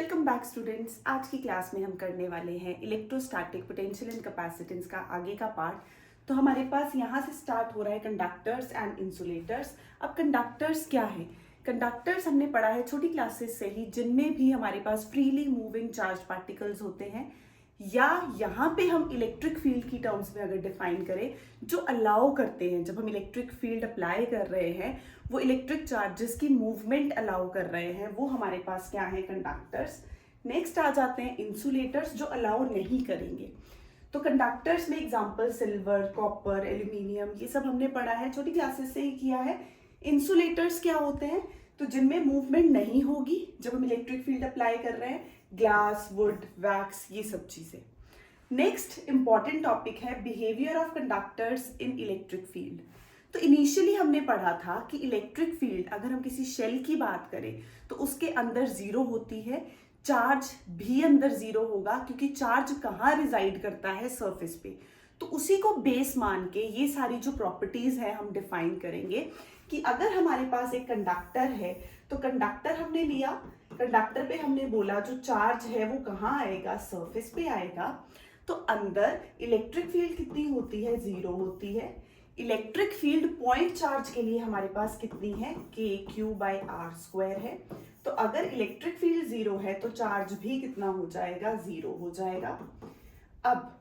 Welcome back students. आज की class में हम करने वाले हैं इलेक्ट्रोस्टैटिक पोटेंशियल एंड कैपेसिटेंस का आगे का पार्ट। तो हमारे पास यहाँ से स्टार्ट हो रहा है कंडक्टर्स एंड इंसुलेटर्स। अब कंडक्टर्स क्या है? कंडक्टर्स हमने पढ़ा है छोटी क्लासेस से ही, जिनमें भी हमारे पास फ्रीली मूविंग चार्ज पार्टिकल्स होते हैं, या यहाँ पे हम इलेक्ट्रिक फील्ड की टर्म्स में अगर डिफाइन करें, जो अलाउ करते हैं, जब हम इलेक्ट्रिक फील्ड अप्लाई कर रहे हैं, वो इलेक्ट्रिक चार्जेस की मूवमेंट अलाउ कर रहे हैं, वो हमारे पास क्या है? कंडक्टर्स। नेक्स्ट आ जाते हैं इंसुलेटर्स, जो अलाउ नहीं करेंगे। तो कंडक्टर्स में एग्जांपल सिल्वर, कॉपर, एल्यूमिनियम, ये सब हमने पढ़ा है, छोटी क्लासेस से ही किया है। इंसुलेटर्स क्या होते हैं? तो जिनमें मूवमेंट नहीं होगी जब हम इलेक्ट्रिक फील्ड अप्लाई कर रहे हैं, ग्लास, वुड, वैक्स, ये सब चीजें। नेक्स्ट इंपॉर्टेंट टॉपिक है behaviour of conductors in electric field. तो इनिशियली हमने पढ़ा था कि इलेक्ट्रिक फील्ड, अगर हम किसी शेल की बात करें तो उसके अंदर जीरो होती है, चार्ज भी अंदर जीरो होगा, क्योंकि चार्ज कहाँ रिजाइड करता है? सरफेस पे। तो उसी को बेस मान के ये सारी जो प्रॉपर्टीज है हम डिफाइन करेंगे कि अगर हमारे पास एक कंडक्टर है, तो कंडक्टर हमने लिया, कंडक्टर पे हमने बोला जो चार्ज है वो कहाँ आएगा? सरफेस पे आएगा। तो अंदर इलेक्ट्रिक फील्ड कितनी होती है? जीरो होती है। इलेक्ट्रिक फील्ड पॉइंट चार्ज के लिए हमारे पास कितनी है? KQ/R² है। तो अगर इलेक्ट्रिक फील्ड जीरो है तो चार्ज भी कितना हो जाएगा? जीरो हो जाएगा। अब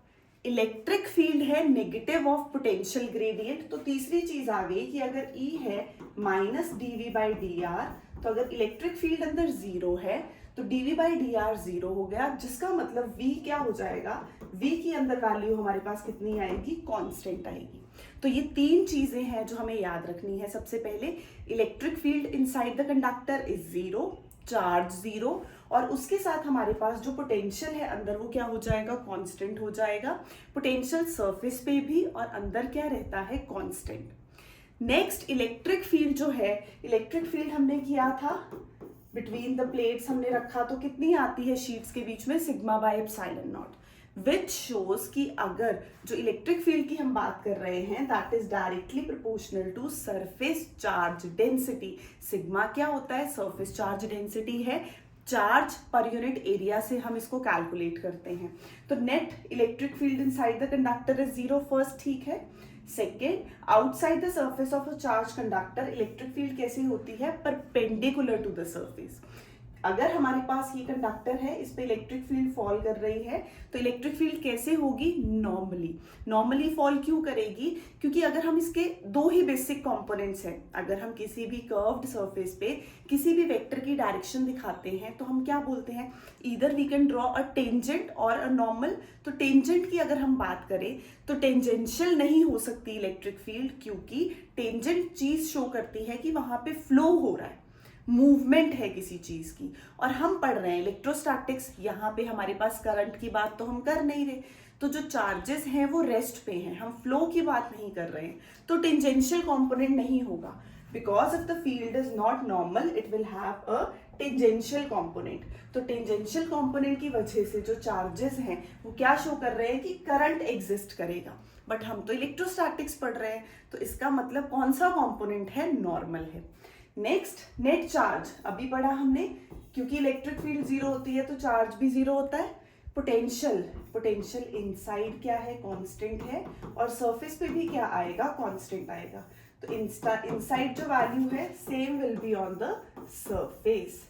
इलेक्ट्रिक फील्ड है नेगेटिव ऑफ पोटेंशियल ग्रेडियंट। तो तीसरी चीज आ गई कि अगर E है -dV/dr, तो अगर इलेक्ट्रिक फील्ड अंदर जीरो है तो dV/dr जीरो हो गया, जिसका मतलब V क्या हो जाएगा? V की अंदर वैल्यू हमारे पास कितनी आएगी? कांस्टेंट आएगी। तो ये तीन चीजें हैं जो हमें याद रखनी है। सबसे पहले electric field inside the conductor is zero, charge zero, और उसके साथ हमारे पास जो पोटेंशियल है अंदर वो क्या हो जाएगा? कांस्टेंट हो जाएगा। पोटेंशियल सरफेस पे भी और अंदर क्या रहता है? कांस्टेंट। नेक्स्ट इलेक्ट्रिक फील्ड जो है, इलेक्ट्रिक फील्ड हमने किया था बिटवीन द प्लेट्स हमने रखा, तो कितनी आती है शीट्स के बीच में? σ/ε0, विच शोज कि अगर जो इलेक्ट्रिक फील्ड की हम बात कर रहे हैं that is directly proportional to surface charge density. Sigma क्या होता है? सरफेस चार्ज डेंसिटी है, चार्ज पर यूनिट एरिया से हम इसको कैलकुलेट करते हैं। तो net electric field inside the conductor is zero, first, ठीक है। Second, outside the surface of a charge conductor electric field कैसी होती है? Perpendicular to the surface. अगर हमारे पास ये कंडक्टर है, इस पे इलेक्ट्रिक फील्ड फॉल कर रही है, तो इलेक्ट्रिक फील्ड कैसे होगी? नॉर्मली फॉल क्यों करेगी? क्योंकि अगर हम इसके दो ही बेसिक कंपोनेंट्स हैं, अगर हम किसी भी कर्व्ड सरफेस पे किसी भी वेक्टर की डायरेक्शन दिखाते हैं तो हम क्या बोलते हैं? Either we can draw a tangent और अ नॉर्मल। तो टेंजेंट की अगर हम बात करें तो टेंजेंशियल नहीं हो सकती इलेक्ट्रिक फील्ड, क्योंकि टेंजेंट चीज शो करती है कि वहां पे फ्लो हो रहा है, मूवमेंट है किसी चीज की। और हम पढ़ रहे हैं इलेक्ट्रोस्टैटिक्स, यहाँ पे हमारे पास करंट की बात तो हम कर नहीं रहे, तो जो चार्जेस हैं वो रेस्ट पे हैं, हम फ्लो की बात नहीं कर रहे हैं, तो टेंजेंशियल कंपोनेंट नहीं होगा। Because if the field is not normal it will have a tangential component. तो टेंजेंशियल कंपोनेंट की वजह से जो चार्जेस हैं वो क्या शो कर रहे हैं? कि करंट एग्जिस्ट करेगा। बट हम तो इलेक्ट्रोस्टैटिक्स पढ़ रहे हैं, तो इसका मतलब कौन सा कंपोनेंट है? नॉर्मल है। नेक्स्ट, नेट चार्ज अभी पढ़ा हमने, क्योंकि इलेक्ट्रिक फील्ड जीरो होती है तो चार्ज भी जीरो होता है। पोटेंशियल इनसाइड क्या है? कांस्टेंट है, और सरफेस पे भी क्या आएगा? कांस्टेंट आएगा। तो इनसाइड जो वैल्यू है same will be on the surface.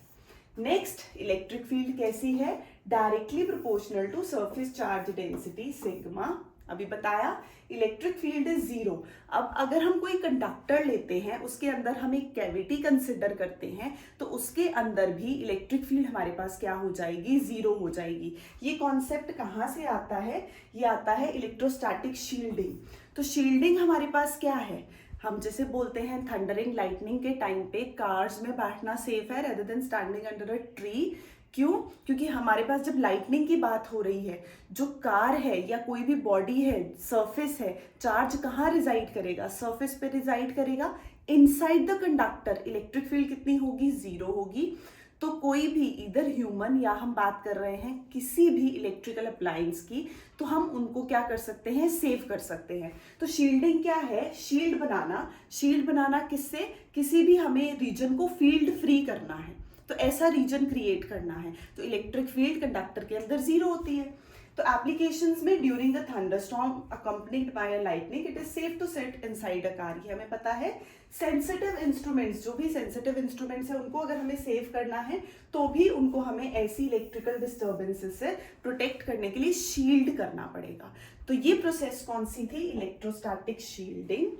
Next, electric field कैसी है? Directly proportional to surface charge density sigma. अभी बताया इलेक्ट्रिक फील्ड इज जीरो। अब अगर हम कोई कंडक्टर लेते हैं, उसके अंदर हम एक कैविटी कंसिडर करते हैं, तो उसके अंदर भी इलेक्ट्रिक फील्ड हमारे पास क्या हो जाएगी? जीरो हो जाएगी। ये कॉन्सेप्ट कहाँ से आता है? ये आता है इलेक्ट्रोस्टैटिक शील्डिंग। तो शील्डिंग हमारे पास क्या है? हम जैसे बोलते हैं थंडरिंग लाइटनिंग के टाइम पे कार्स में बैठना सेफ है rather than standing under a tree. क्यों? क्योंकि हमारे पास जब लाइटनिंग की बात हो रही है, जो कार है या कोई भी बॉडी है, सरफेस है, चार्ज कहाँ रिजाइड करेगा? सरफेस पे रिजाइड करेगा। Inside the conductor electric field कितनी होगी? जीरो होगी। तो कोई भी इधर ह्यूमन या हम बात कर रहे हैं किसी भी इलेक्ट्रिकल अप्लायंस की, तो हम उनको क्या कर सकते हैं? सेव कर सकते हैं। तो शील्डिंग क्या है? शील्ड बनाना। शील्ड बनाना किससे? किसी भी हमें रीजन को फील्ड फ्री करना है, तो ऐसा रीजन क्रिएट करना है। तो इलेक्ट्रिक फील्ड कंडक्टर के अंदर 0 होती है। तो एप्लीकेशंस में during a thunderstorm accompanied by a lightning it is safe to sit inside a car. ये हमें पता है। सेंसिटिव इंस्ट्रूमेंट्स, जो भी सेंसिटिव इंस्ट्रूमेंट्स है उनको अगर हमें सेव करना है तो भी उनको हमें ऐसी इलेक्ट्रिकल डिस्टर्बेंसेस से प्रोटेक्ट करने के लिए शील्ड करना पड़ेगा। तो ये प्रोसेस कौन सी थी? Electrostatic shielding.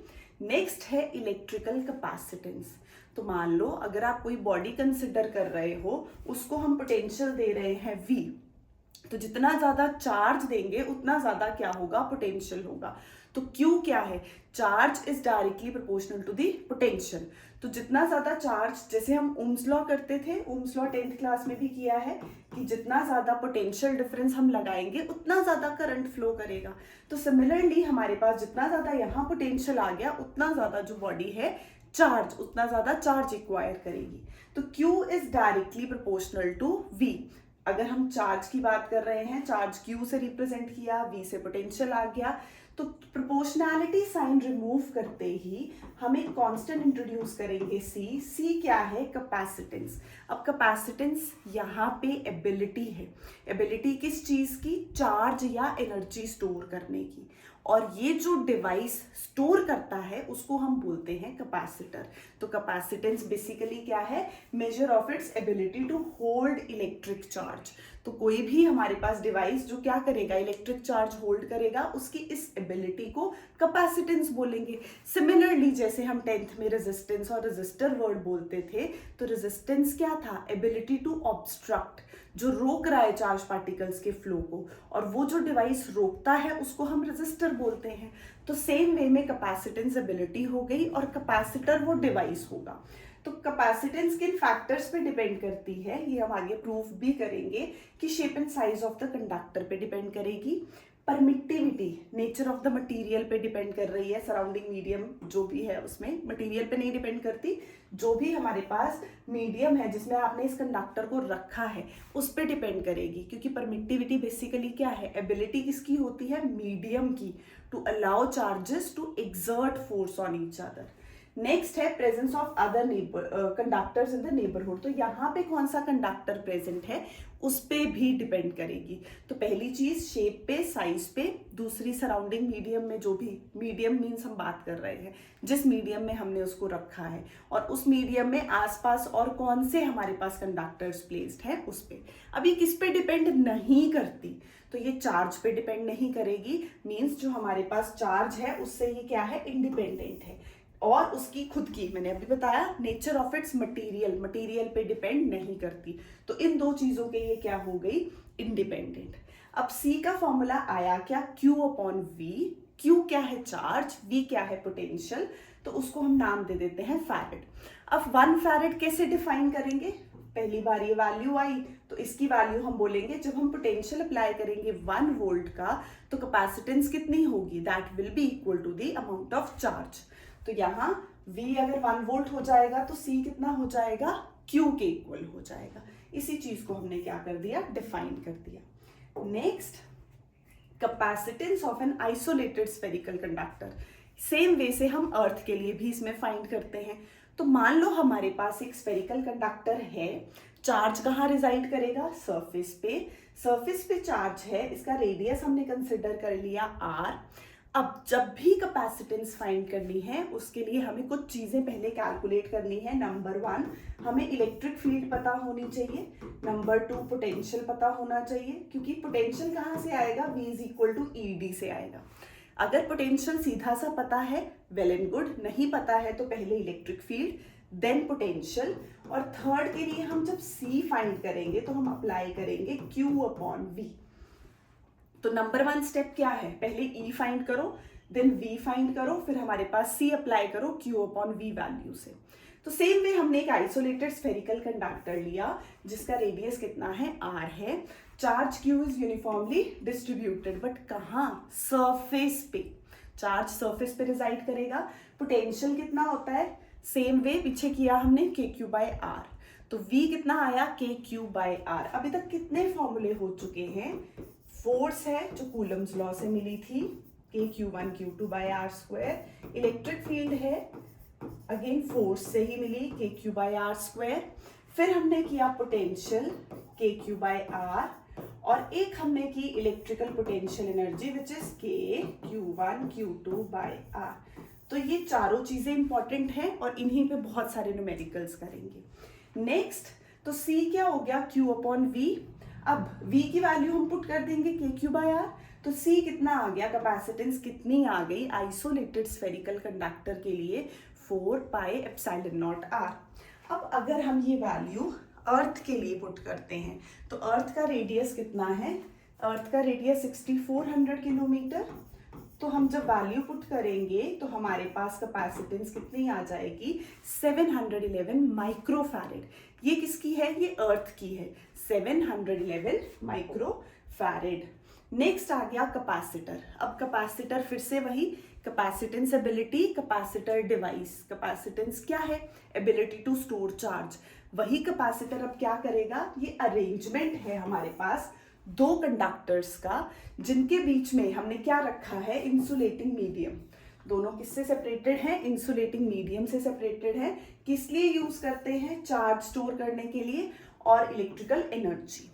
नेक्स्ट है इलेक्ट्रिकल कैपेसिटेंस। तो मान लो अगर आप कोई बॉडी कंसिडर कर रहे हो, उसको हम पोटेंशियल दे रहे हैं V, तो जितना ज्यादा चार्ज देंगे उतना ज्यादा क्या होगा? पोटेंशियल होगा। तो Q क्या है? Charge is directly proportional to the potential. तो जितना ज्यादा चार्ज, जैसे हम ओम्स लॉ करते थे, ओम्स लॉ 10th क्लास में भी किया है कि जितना ज्यादा पोटेंशियल डिफरेंस हम लगाएंगे उतना ज्यादा करंट फ्लो करेगा। तो सिमिलरली हमारे पास जितना ज्यादा यहाँ पोटेंशियल आ गया उतना ज्यादा जो बॉडी है चार्ज, उतना ज्यादा चार्ज एक्वायर करेगी। तो Q is directly proportional to V। अगर हम चार्ज की बात कर रहे हैं, चार्ज Q से रिप्रेजेंट किया, V से पोटेंशियल आ गया, तो प्रोपोर्शनैलिटी साइन रिमूव करते ही हम एक कांस्टेंट इंट्रोड्यूस करेंगे C क्या है? कैपेसिटेंस। अब कैपेसिटेंस यहाँ पे एबिलिटी है। एबिलिटी किस चीज की? चार्ज या एनर्जी स्टोर करने की। और ये जो डिवाइस स्टोर करता है उसको हम बोलते हैं कैपेसिटर। तो कैपेसिटेंस बेसिकली क्या है? Measure of its ability to hold electric charge. तो कोई भी हमारे पास डिवाइस जो क्या करेगा? इलेक्ट्रिक चार्ज होल्ड करेगा, उसकी इस एबिलिटी को कैपेसिटेंस बोलेंगे। सिमिलरली जैसे हम 10th में रेजिस्टेंस और रेजिस्टर वर्ड बोलते थे, तो रेजिस्टेंस क्या था? एबिलिटी टू ऑब्स्ट्रक्ट, जो रोक रहा है चार्ज पार्टिकल्स के फ्लो को, और वो जो डिवाइस रोकता है उसको हम रेजिस्टर बोलते हैं। तो सेम वे में कैपेसिटेंस एबिलिटी हो गई और कैपेसिटर वो डिवाइस होगा। तो कैपेसिटेंस किन फैक्टर्स पे डिपेंड करती है, ये हम आगे प्रूफ भी करेंगे कि shape and size of the conductor पे डिपेंड करेगी। Permittivity nature of the material पे डिपेंड कर रही है। सराउंडिंग मीडियम जो भी है उसमें मटेरियल पे नहीं डिपेंड करती, जो भी हमारे पास मीडियम है जिसमें आपने इस कंडक्टर को रखा है उस पे डिपेंड करेगी। क्योंकि परमिटिविटी बेसिकली क्या है? एबिलिटी किसकी होती है? मीडियम की, to allow charges to exert force on each other. Next है presence of other conductors in the neighbourhood. तो यहाँ पे कौन सा कंडक्टर प्रेजेंट है उस पे भी डिपेंड करेगी। तो पहली चीज शेप पे, साइज पे, दूसरी सराउंडिंग मीडियम में, जो भी मीडियम मीन्स हम बात कर रहे हैं जिस मीडियम में हमने उसको रखा है, और उस मीडियम में आसपास और कौन से हमारे पास कंडक्टर्स प्लेस्ड है उस पे। अभी किस पे डिपेंड नहीं करती? तो ये चार्ज पे डिपेंड नहीं करेगी। मीन्स जो हमारे पास चार्ज है उससे ये क्या है? इंडिपेंडेंट है। और उसकी खुद की, मैंने अभी बताया, नेचर ऑफ इट्स मटेरियल पे डिपेंड नहीं करती। तो इन दो चीजों के ये क्या हो गई? इंडिपेंडेंट। अब C का फॉर्मूला आया क्या? Q upon V। Q क्या है? चार्ज, V क्या है? पोटेंशियल। तो उसको हम नाम दे देते हैं फैरेड। अब 1 फैरेड कैसे डिफाइन करेंगे? पहली बार ये वैल्यू आई तो इसकी वैल्यू हम बोलेंगे, जब हम पोटेंशियल अप्लाई करेंगे 1 वोल्ट का, तो कैपेसिटेंस कितनी होगी? That will be equal to the amount of charge. तो यहाँ V अगर 1 वोल्ट हो जाएगा तो C कितना हो जाएगा? Q के इक्वल हो जाएगा। इसी चीज को हमने क्या कर दिया? डिफाइन कर दिया। Next, capacitance of an isolated spherical conductor. Same way से हम अर्थ के लिए भी इसमें फाइंड करते हैं। तो मान लो हमारे पास एक स्फेरिकल कंडक्टर है, चार्ज कहाँ रिजाइड करेगा? सरफेस पे। सरफेस पे चार्ज है, इसका रेडियस हमने कंसिडर कर लिया R। अब जब भी कैपेसिटेंस फाइंड करनी है उसके लिए हमें कुछ चीजें पहले कैलकुलेट करनी है। नंबर 1, हमें इलेक्ट्रिक फील्ड पता होनी चाहिए। नंबर 2, पोटेंशियल पता होना चाहिए, क्योंकि पोटेंशियल कहाँ से आएगा? V is equal to ED से आएगा। अगर पोटेंशियल सीधा सा पता है, वेल एंड गुड। नहीं पता है तो पहले इलेक्ट्रिक फील्ड देन पोटेंशियल। और थर्ड के लिए हम जब C फाइंड करेंगे तो हम अप्लाई करेंगे Q अपॉन V। तो नंबर 1 स्टेप क्या है? पहले E फाइंड करो, देन V फाइंड करो, फिर हमारे पास C अप्लाई करो Q अपॉन V वैल्यू से। तो सेम वे हमने एक आइसोलेटेड स्फेरिकल कंडक्टर लिया जिसका रेडियस कितना है? R है। Charge Q is uniformly distributed, but कहाँ? सरफेस पे। चार्ज सरफेस पे रिजाइड करेगा। पोटेंशियल कितना होता है? सेम वे पीछे किया हमने, KQ बाय R। तो V कितना आया? KQ by R। अभी तक कितने फॉर्मूले हो चुके हैं? फोर्स है जो कूलम्स लॉ से मिली थी, KQ1 Q2 by R square. Electric field है, अगेन फोर्स से ही मिली, KQ बाय R स्क्वायर। फिर हमने किया पोटेंशियल KQ/R, और एक हमने की electrical potential energy which is KQ1 Q2/R। तो ये चारों चीजें इंपॉर्टेंट हैं और इन्हीं पे बहुत सारे न्यूमेरिकल्स करेंगे। नेक्स्ट, तो C क्या हो गया, Q/V। अब V की वैल्यू हम पुट कर देंगे KQ/R, तो C कितना आ गया, कैपेसिटेंस कितनी आ गई आइसोलेटेड स्फेरिकल कंडक्टर के लिए 4πε0R। अब अगर हम ये वैल्यू अर्थ के लिए पुट करते हैं तो अर्थ का रेडियस कितना है, अर्थ का रेडियस 6400 किलोमीटर। तो हम जब वैल्यू पुट करेंगे तो हमारे पास कैपेसिटेंस कितनी आ जाएगी, 711 माइक्रोफैरेड। ये किसकी है, ये अर्थ की है, 711 माइक्रोफैरेड। नेक्स्ट आ गया कैपेसिटर। अब कैपेसिटर फिर से वही, capacitance ability, capacitor device. Capacitance क्या है, एबिलिटी टू स्टोर चार्ज। वही कैपेसिटर अब क्या करेगा, ये अरेंजमेंट है हमारे पास दो कंडक्टर्स का, जिनके बीच में हमने क्या रखा है, इंसुलेटिंग मीडियम। दोनों किससे सेपरेटेड हैं, इंसुलेटिंग मीडियम से सेपरेटेड हैं। किस लिए यूज करते हैं, चार्ज स्टोर करने के लिए और इलेक्ट्रिकल एनर्जी।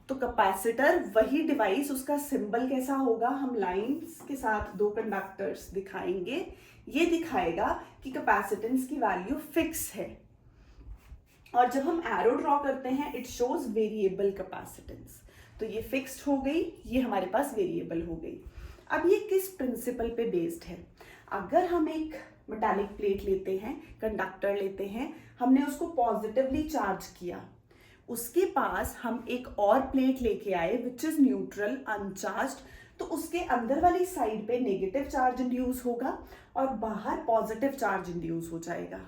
तो कैपेसिटर वही डिवाइस, उसका सिंबल कैसा होगा, हम लाइंस के साथ दो कंडक्टर्स दिखाएंगे। ये दिखाएगा कि कैपेसिटेंस की वैल्यू फिक्स है, और जब हम एरो ड्रॉ करते हैं इट शोज वेरिएबल कैपेसिटेंस। तो ये फिक्स्ड हो गई, ये हमारे पास वेरिएबल हो गई। अब ये किस प्रिंसिपल पे बेस्ड है, अगर हम एक मेटालिक प्लेट लेते हैं, कंडक्टर लेते हैं, हमने उसको पॉजिटिवली चार्ज किया, उसके पास हम एक और प्लेट लेके आए विच इज न्यूट्रल अनचार्ज्ड, तो उसके अंदर वाली साइड पे नेगेटिव चार्ज इंड्यूस होगा और बाहर पॉजिटिव चार्ज इंड्यूस हो जाएगा।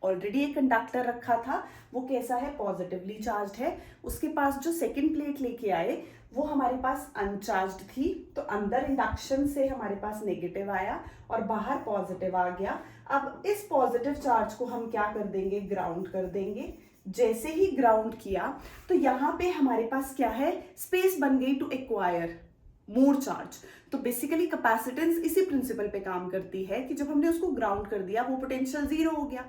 ऑलरेडी एक कंडक्टर रखा था, वो कैसा है, पॉजिटिवली चार्ज्ड है। उसके पास जो सेकंड प्लेट लेके आए वो हमारे पास अनचार्ज्ड थी, तो अंदर इंडक्शन से हमारे पास नेगेटिव आया और बाहर पॉजिटिव आ गया। अब इस पॉजिटिव चार्ज को हम क्या कर देंगे, ग्राउंड कर देंगे। जैसे ही ग्राउंड किया तो यहाँ पे हमारे पास क्या है, स्पेस बन गई टू एक्वायर मोर चार्ज। तो बेसिकली कैपेसिटेंस इसी प्रिंसिपल पे काम करती है कि जब हमने उसको ग्राउंड कर दिया वो पोटेंशियल जीरो हो गया।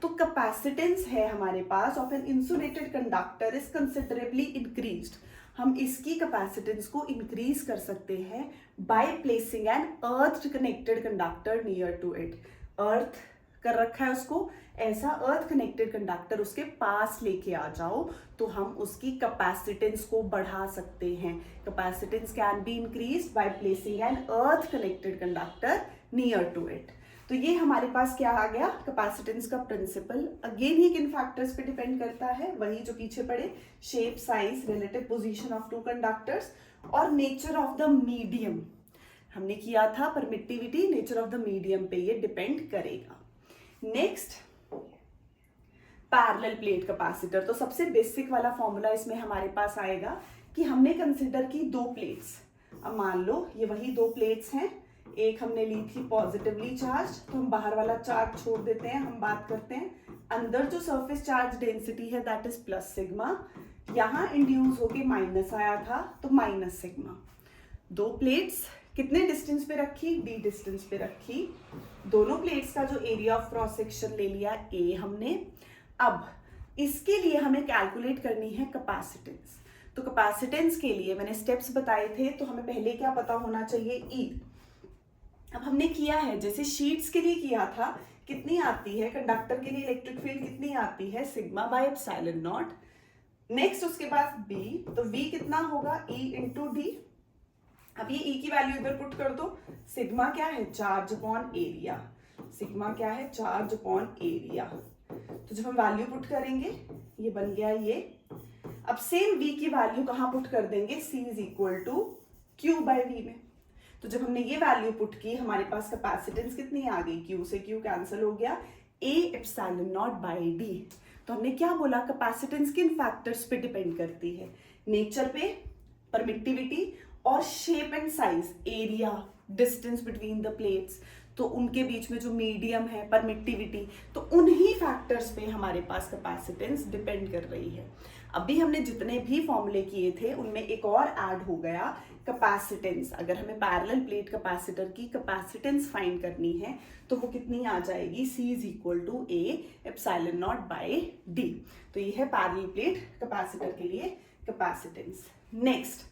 तो कैपेसिटेंस है हमारे पास of an insulated conductor is considerably increased. हम इसकी कैपेसिटेंस को इंक्रीज कर सकते हैं by placing an earth connected conductor near to it. Earth कर रखा है उसको, ऐसा अर्थ कनेक्टेड कंडक्टर उसके पास लेके आ जाओ तो हम उसकी कैपेसिटेंस को बढ़ा सकते हैं। Capacitance can be increased by placing an earth connected conductor near to it. तो ये हमारे पास क्या आ गया, कैपेसिटेंस का प्रिंसिपल। अगेन ही किन फैक्टर्स पे डिपेंड करता है, वही जो पीछे पड़े, shape, size, relative position of two conductors और नेचर ऑफ द मीडियम। हमने किया था permittivity, nature of the medium पे ये डिपेंड करेगा। Next, parallel plate capacitor. तो सबसे बेसिक वाला फॉर्मूला इसमें हमारे पास आएगा कि हमने कंसिडर की दो प्लेट्स। अब मान लो ये वही दो प्लेट्स हैं, एक हमने ली थी पॉजिटिवली चार्ज, तो हम बाहर वाला चार्ज छोड़ देते हैं, हम बात करते हैं अंदर जो सरफेस चार्ज डेंसिटी है दैट इज प्लस सिग्मा। यहाँ इंड्यूस होके माइनस आया था तो माइनस सिग्मा। दो प्लेट्स कितने डिस्टेंस पे रखी, d डिस्टेंस पे रखी। दोनों प्लेट्स का जो एरिया ऑफ क्रॉस सेक्शन ले लिया a हमने। अब इसके लिए हमें कैलकुलेट करनी है कैपेसिटेंस। तो कैपेसिटेंस के लिए मैंने स्टेप्स बताए थे, तो हमें पहले क्या पता होना चाहिए, E। अब हमने किया है जैसे शीट्स के लिए किया था, कितनी आती है कंडक्टर के लिए इलेक्ट्रिक फील्ड, कितनी आती है, sigma by epsilon not. Next उसके बाद B, तो V कितना होगा, E इंटू डी। अब ये E की वैल्यू इधर पुट कर दो, सिग्मा क्या है, चार्ज अपॉन एरिया। सिग्मा क्या है, चार्ज अपॉन एरिया। तो जब हम वैल्यू पुट करेंगे ये बन गया ये। अब सेम V की वैल्यू कहाँ पुट कर देंगे, C is equal to Q by V में। तो जब हमने ये वैल्यू पुट की हमारे पास कैपेसिटेंस कितनी आ गई, Q से Q कैंसिल हो गया, A epsilon naught by D। तो हमने क्या बोला, कैपेसिटेंस किन फैक्टर्स पे डिपेंड करती है, नेचर पे, परमिटिविटी और shape and size, area, distance between the plates. तो उनके बीच में जो मीडियम है, परमिटिविटी, तो उन्हीं फैक्टर्स पे हमारे पास कैपेसिटेंस डिपेंड कर रही है। अभी हमने जितने भी फॉर्मूले किए थे उनमें एक और ऐड हो गया कैपेसिटेंस। अगर हमें पैरेलल प्लेट कैपेसिटर की कैपेसिटेंस फाइंड करनी है तो वो कितनी आ जाएगी, C is equal to A epsilon naught by D। तो ये है पैरेलल प्लेट कैपेसिटर के लिए कैपेसिटेंस। नेक्स्ट,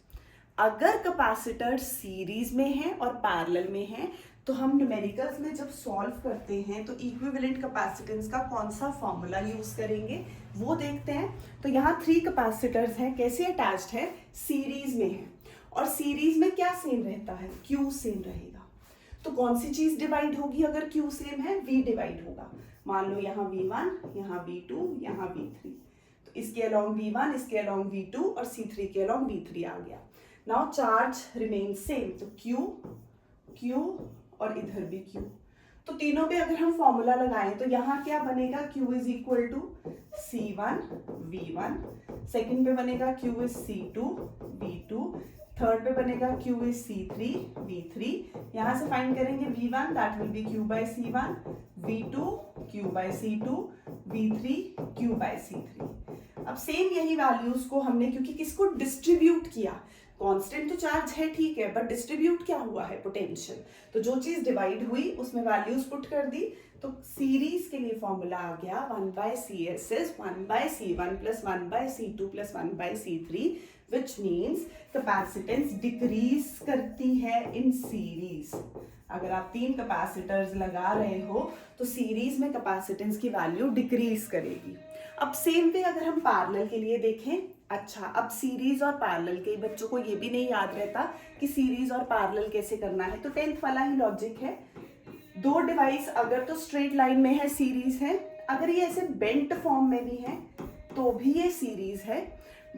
अगर कैपेसिटर सीरीज में है और पैरेलल में है तो हम न्यूमेरिकल्स में जब सॉल्व करते हैं तो इक्विवेलेंट कैपेसिटेंस का कौन सा फॉर्मूला यूज करेंगे वो देखते हैं। तो यहाँ 3 कैपेसिटर्स हैं, कैसे अटैच्ड है, सीरीज में है, और सीरीज में क्या सेम रहता है, Q सेम रहेगा। तो कौन सी चीज डिवाइड होगी अगर Q सेम है, V डिवाइड होगा। मान लो यहाँ V1, यहाँ V2, यहाँ V3, तो इसके अलोंग V1, इसके अलोंग V2 और C3 के अलोंग V3 आ गया। नाउ चार्ज रिमेन सेम, तो Q और इधर भी Q। तो तीनों पे अगर हम फॉर्मूला लगाएं तो यहाँ क्या बनेगा, Q is equal to C1 V1, second पे बनेगा Q is C2 V2, third पे बनेगा Q इज C3 V3। यहाँ से फाइंड करेंगे V1, that will be Q by C1, V2 Q by C2, V3 Q by C3। अब same यही values को हमने, क्योंकि किसको डिस्ट्रीब्यूट किया, कांस्टेंट तो चार्ज है ठीक है, बट डिस्ट्रीब्यूट क्या हुआ है, पोटेंशियल। तो जो चीज डिवाइड हुई उसमें वैल्यूज पुट कर दी। तो सीरीज के लिए फॉर्मूला आ गया 1/CS is 1/C1 plus 1/C2 plus 1/C3, which means capacitance decrease करती है इन सीरीज। अगर आप 3 कैपेसिटर्स लगा रहे हो तो सीरीज में कैपेसिटेंस की वैल्यू डिक्रीज करेगी। अब सेम वे अगर हम पैरेलल के लिए देखें, अच्छा अब सीरीज और पैरेलल, कई बच्चों को ये भी नहीं याद रहता कि सीरीज और पैरेलल कैसे करना है, तो 10th वाला ही लॉजिक है। 2 डिवाइस अगर तो स्ट्रेट लाइन में है सीरीज है, अगर ये ऐसे बेंट फॉर्म में भी है तो भी ये सीरीज है,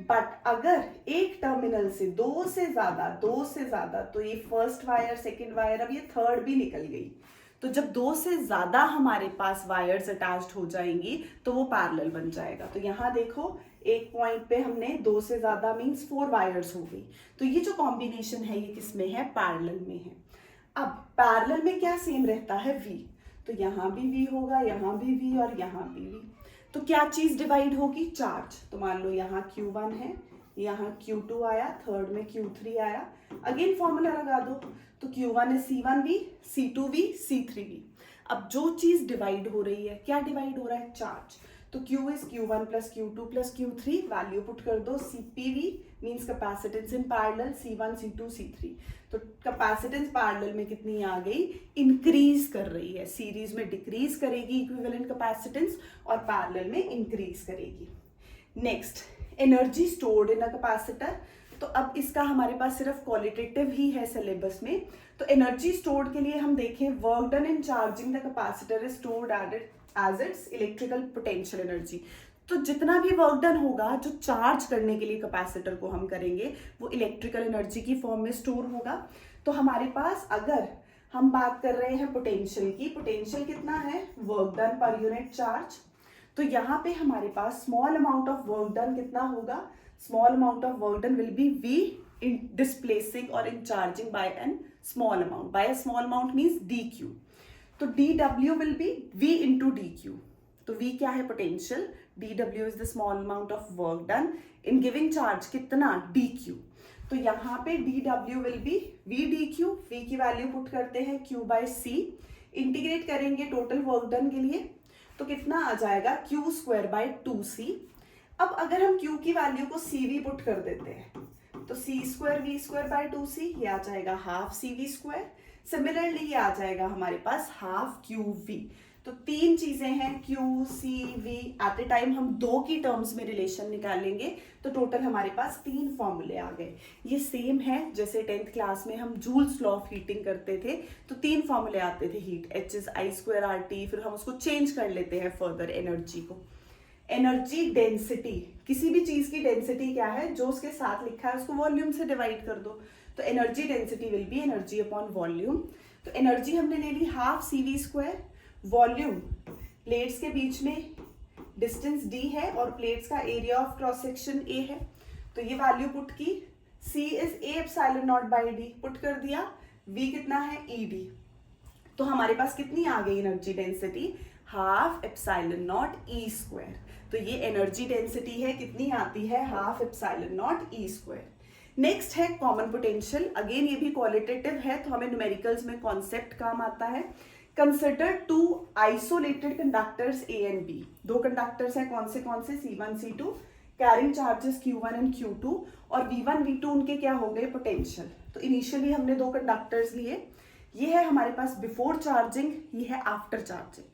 बट अगर एक टर्मिनल से 2 से ज्यादा, तो ये फर्स्ट वायर, सेकेंड वायर, अब ये थर्ड भी निकल गई, तो जब 2 से ज्यादा हमारे पास वायर्स अटैच्ड हो जाएंगी तो वो पैरेलल बन जाएगा। तो यहाँ देखो एक पॉइंट पे हमने 2 से ज्यादा मींस 4 वायर्स हो गई, तो ये जो कॉम्बिनेशन है ये किसमें है, पैरेलल में है। अब पैरेलल में क्या सेम रहता है, V, तो यहाँ भी V होगा, यहाँ भी V और यहाँ भी V। तो क्या चीज डिवाइड होगी, चार्ज। तो मान लो यहाँ Q1 है, यहाँ Q2 आया, थर्ड में Q3 आया, अगेन फॉर्मूला लगा दो, तो Q1 is C1V, C2V, C3V। अब जो चीज डिवाइड हो रही है, क्या डिवाइड हो रहा है, चार्ज। तो Q is Q1 plus Q2 plus Q3, value put कर दो, CPV means capacitance in parallel, C1 C2 C3। तो कैपेसिटेंस पैरेलल में कितनी आ गई, इंक्रीज कर रही है, सीरीज में डिक्रीज करेगी इक्विवेलेंट कैपेसिटेंस और पैरेलल में इंक्रीज करेगी। Next, energy stored in a capacitor. तो अब इसका हमारे पास सिर्फ क्वालिटेटिव ही है सिलेबस में। तो एनर्जी स्टोर्ड के लिए हम देखें, work done in charging the capacitor is stored as its electrical potential energy. तो जितना भी वर्क डन होगा जो चार्ज करने के लिए कैपेसिटर को हम करेंगे वो इलेक्ट्रिकल एनर्जी की फॉर्म में स्टोर होगा। तो हमारे पास अगर हम बात कर रहे हैं पोटेंशियल की, पोटेंशियल कितना है, work done per unit charge, तो यहाँ पे हमारे पास small amount of work done कितना होगा, small amount of work done will be V in displacing or in charging by a small amount. By a small amount means dq. तो dw will be V into dq. तो V क्या है, potential, dw is the small amount of work done in giving charge, कितना, dq। तो यहाँ पे dw will be V dq, V की value put करते हैं Q by C, इंटीग्रेट करेंगे टोटल वर्क डन के लिए, तो कितना आ जाएगा, Q स्क्वायर बाय 2C। अब अगर हम Q की वैल्यू को CV पुट कर देते हैं तो C square V square by 2C, ये आ जाएगा हाफ CV स्क्वायर। सिमिलरली ये आ जाएगा हमारे पास हाफ QV। तो 3 चीजें हैं, Q, C, V, at a time हम 2 की टर्म्स में रिलेशन निकालेंगे तो टोटल हमारे पास 3 फॉर्मूले आ गए। ये सेम है जैसे 10th क्लास में हम जूल्स लॉ ऑफ हीटिंग करते थे तो 3 फॉर्मूले आते थे, heat H is I square RT, फिर हम उसको चेंज कर लेते हैं फर्दर एनर्जी को। एनर्जी डेंसिटी, किसी भी चीज की डेंसिटी क्या है, जो उसके साथ लिखा है उसको वॉल्यूम से डिवाइड कर दो, तो energy density will be energy upon volume. तो एनर्जी हमने ले ली half CV square, volume plates के बीच में डिस्टेंस D है और प्लेट्स का area of cross section A है, तो ये वैल्यू पुट की, C is A epsilon naught by D put कर दिया, V कितना है ED। तो हमारे पास कितनी आ गई energy density, half epsilon not E square. तो ये एनर्जी डेंसिटी है, कितनी आती है, half epsilon not E square. Next है कॉमन पोटेंशियल। अगेन ये भी क्वालिटेटिव है, तो हमें न्यूमेरिकल्स में कॉन्सेप्ट काम आता है। Consider two isolated conductors A and B. दो कंडक्टर्स हैं, कौन से C1 C2, carrying charges Q1 and Q2, और V1 V2 उनके क्या हो गए, पोटेंशियल। तो इनिशियली हमने दो कंडक्टर्स लिए, ये है हमारे पास बिफोर चार्जिंग, ये है आफ्टर चार्जिंग।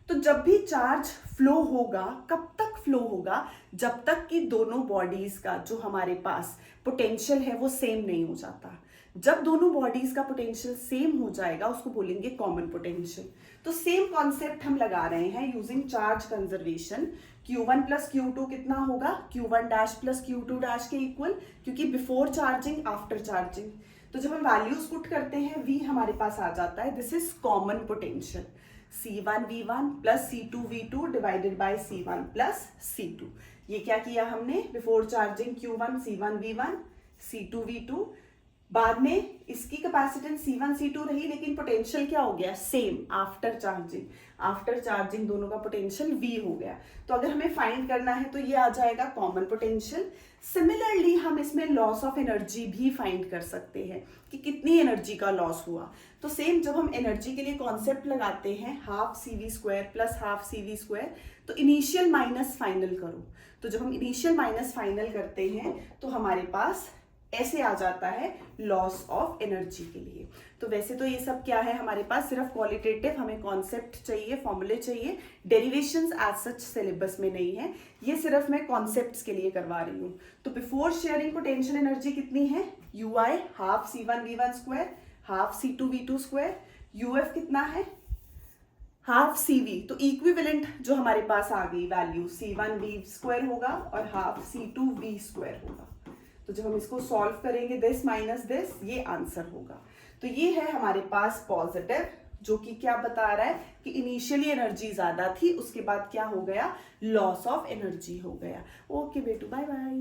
तो जब भी चार्ज फ्लो होगा, कब तक फ्लो होगा, जब तक कि दोनों बॉडीज का जो हमारे पास पोटेंशियल है वो सेम नहीं हो जाता। जब दोनों बॉडीज का पोटेंशियल सेम हो जाएगा उसको बोलेंगे कॉमन पोटेंशियल। तो सेम कॉन्सेप्ट हम लगा रहे हैं using charge conservation. Q1 plus Q2 कितना होगा, Q1 dash plus Q2 dash के इक्वल, क्योंकि बिफोर चार्जिंग आफ्टर चार्जिंग। तो जब हम वैल्यूज पुट करते हैं V हमारे पास आ जाता है, this is common potential, C1 V1 plus C2 V2 divided by C1 plus C2। ये क्या किया हमने, before charging Q1 C1 V1 C2 V2, बाद में इसकी कैपेसिटेंस C1 C2 रही, लेकिन पोटेंशियल क्या हो गया, same after charging. After charging दोनों का पोटेंशियल V हो गया। तो अगर हमें फाइंड करना है तो ये आ जाएगा कॉमन पोटेंशियल। सिमिलरली हम इसमें लॉस ऑफ एनर्जी भी फाइंड कर सकते हैं कि कितनी एनर्जी का लॉस हुआ। तो सेम जब हम एनर्जी के लिए कॉन्सेप्ट लगाते हैं half CV square plus half CV square, तो इनिशियल माइनस फाइनल करो। तो जब हम इनिशियल माइनस फाइनल करते हैं तो हमारे पास ऐसे आ जाता है लॉस ऑफ एनर्जी के लिए। तो वैसे तो ये सब क्या है हमारे पास, सिर्फ क्वालिटेटिव, हमें कॉन्सेप्ट चाहिए, फॉर्मूले चाहिए, डेरिवेशंस एज सच सिलेबस में नहीं है, ये सिर्फ मैं कॉन्सेप्ट्स के लिए करवा रही हूँ। तो बिफोर शेयरिंग पोटेंशियल एनर्जी कितनी है, UI half C1 V1 square half C2 V2 square, UF कितना है, हाफ CV। तो इक्विवेलेंट जो हमारे पास आ गई वैल्यू C1 V स्क्वायर होगा और हाफ C2 V स्क्वायर होगा। तो जब हम इसको सॉल्व करेंगे दिस माइनस दिस, ये आंसर होगा। तो ये है हमारे पास पॉजिटिव, जो कि क्या बता रहा है कि इनिशियली एनर्जी ज्यादा थी, उसके बाद क्या हो गया, लॉस ऑफ एनर्जी हो गया। ओके बेटू, बाय बाय।